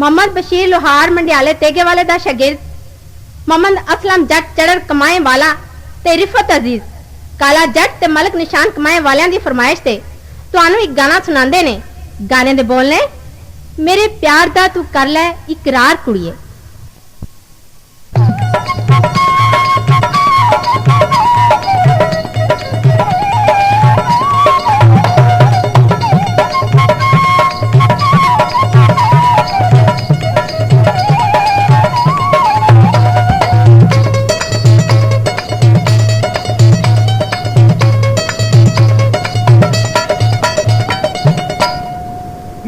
मोहम्मद बशीर लोहार मंडियाले तेगे वाले दा शागिर्द, मोहम्मद असलम जट चढ़ कमाए वाला ते रिफत अजीज काला जट ते मलक निशान कमाए वालियां दी फरमाइश ते तुहानू एक गाना सुनांदे ने। गाने दे बोल ने, मेरे प्यार दा तू कर ले इकरार कुड़िए।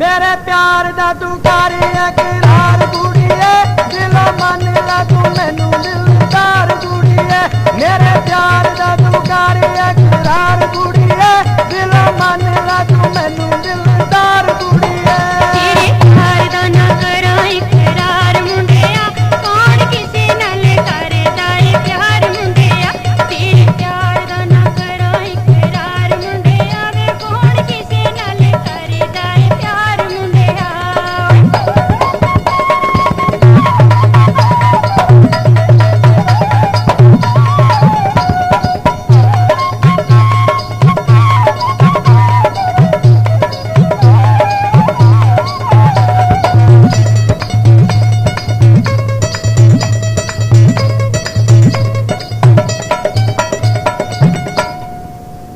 मेरे प्यार दा तू कर इकरार कुड़िए, दिलों मन ला तू मैनू दिलदार कुड़िए। मेरे प्यार दा तू कर इकरार कुड़िए, दिलों मन ला तू मैनू दिलदार कुड़िए। तेरे प्यार दा ना करा इकरार मुंडिया, कौन किसे नाल करदा ए प्यार मुंडिया। तेरे प्यार दा ना करा इकरार मुंडिया, वे कौन किसे नाल करदा ए प्यार मुंडिया।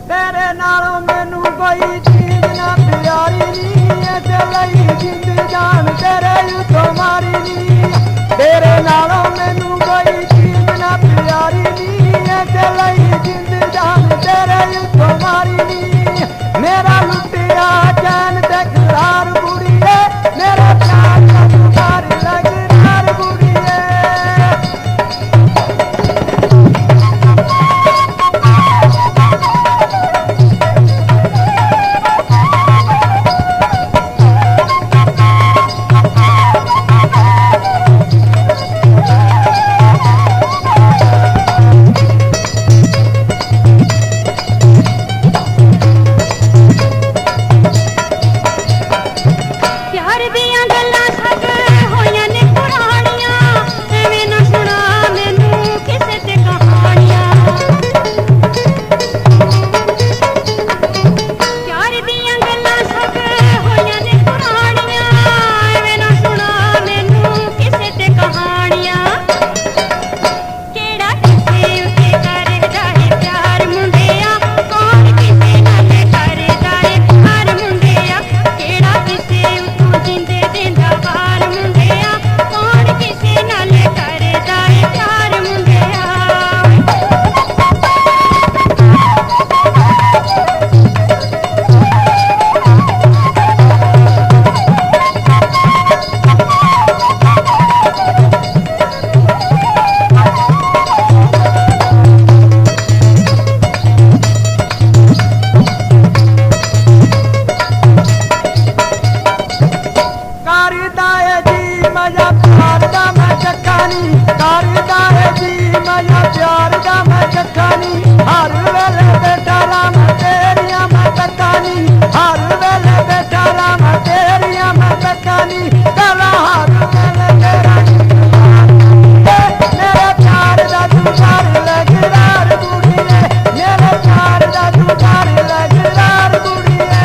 तेरे नालों मैनू कोई चीज ना प्यारी नी, ते लई जिंद जान तेरे उत्तों मारी नी। तेरे नालों मैनू कोई चीज ना प्यारी नी, ते लई जिंद जान तेरे उत्तों मारी नी। मेरा लुटिया चैन ते करार कुड़िए, मेरा प्यार दा तू कर इकरार कुड़िए। प्यार दियां गल्लां सब होइयां ने पुरानियां, एवें ना सुना मैनू किसे ते कहानियां। प्यार दियां गल्लां सब होइयां ने पुरानियां, एवें ना सुना मैनू किसे ते कहानियां। केड़ा किसे उते करदा ए प्यार मुंडिया, कौन किसे नाल करदा ए प्यार मुंडिया। केड़ा किसे उतों जिंदे देंदा वार मुंडिया, कौन किसे नाल करदा ए प्यार मुंडिया। करदा है जी मजा प्यार दा मैं चक्कानी, करदा है जी मजा प्यार दा मैं चक्कानी। हर वेले बैठा राम तेरियां मैं तक्कानी, हर वेले बैठा राम तेरियां मैं तक्कानी। कला हर वेले तेरा मेरे प्यार दा तू कर इकरार कुड़िए, मेरे प्यार दा तू कर इकरार कुड़िए।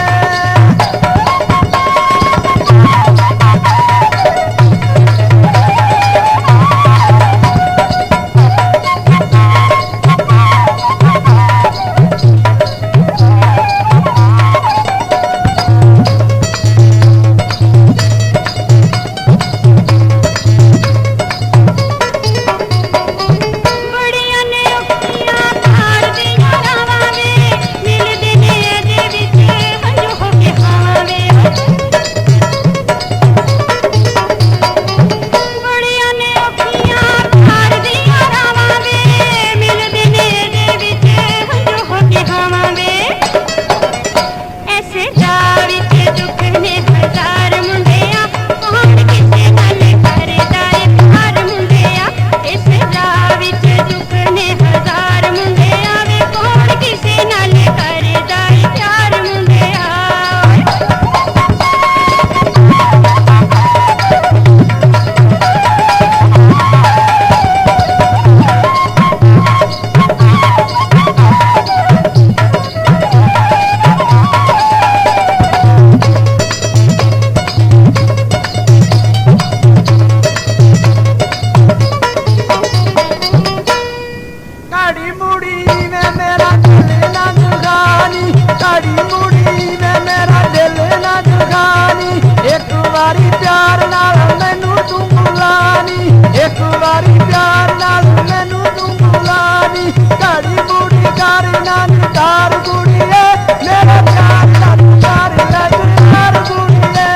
ਪਿਆਰ ਨਾਲ ਮੈਨੂੰ ਤੂੰ ਬੁਲਾਨੀ, ਇੱਕ ਵਾਰੀ ਪਿਆਰ ਨਾਲ ਮੈਨੂੰ ਤੂੰ ਬੁਲਾਨੀ, ਘੜੀ ਬੂੜੀ ਕਰ ਨਾ ਨਿਤਾਰ ਕੁੜੀਏ, ਮੇਰਾ ਪਿਆਰ ਦਾ ਪਿਆਰ ਲੱਗਦਾਰ ਕੁੜੀਏ।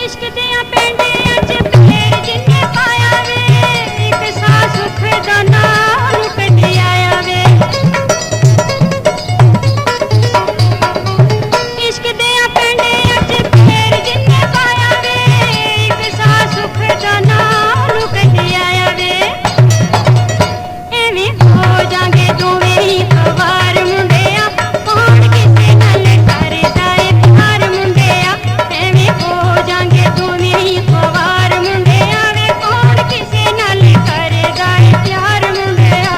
इश्क दियां पेंडियां च फेर जिन्ने पाया वे, एक सा सुख दा नाम कड्डी आया वे। इश्क दियां पेंडियां च फेर जिन्ने पाया वे, एक सा सुख दा नाम कड्डी आया वे। एवें हो जांगे दोवें ही कवार मुंडिया, कौन किसे नाल करदा ए प्यार मुंडिया। एवें हो जांगे दोवें ही कवार मुंडिया वे, कौन किसे नाल करदा ए प्यार मुंडिया।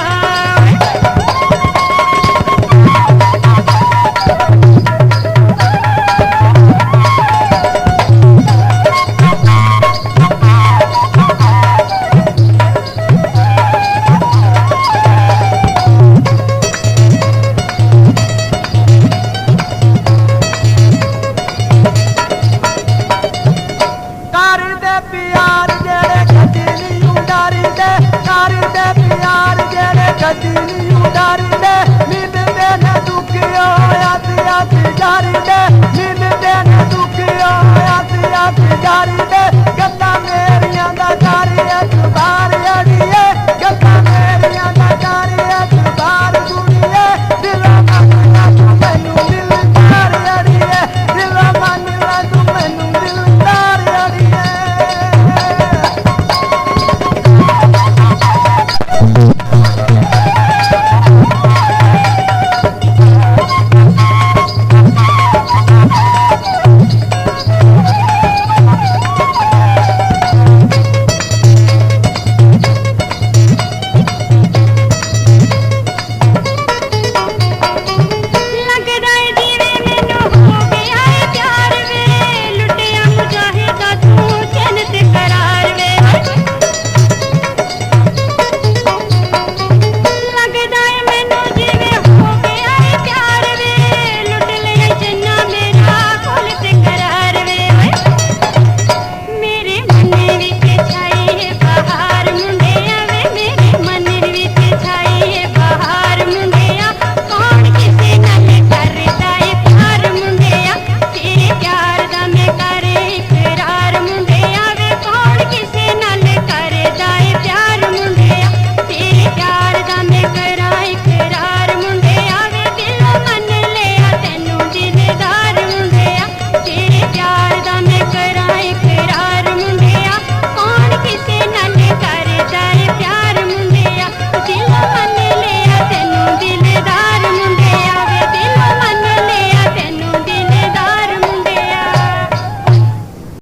ਕਰਦੇ ਪਿਆਰ ਜਿਹੜੇ ਕਦੀ ਨਹੀਂ ਉਡਾਰੀਦੇ, ਕਰਦੇ ਪਿਆਰ ਜਿਹੜੇ ਕਦੀ ਨਹੀਂ ਉਡਾਰੀਦੇ, ਮਿਲਦੇ ਨੇ ਦੁਖਿਓ ਆਤੀ ਆਤੀ ਜਾਰੀਦੇ, ਮਿਲਦੇ ਨੇ ਦੁਖਿਓ ਆਤੀ ਆਤੀ ਜਾਰੀਦੇ, ਗੱਲਾਂ ਨੇ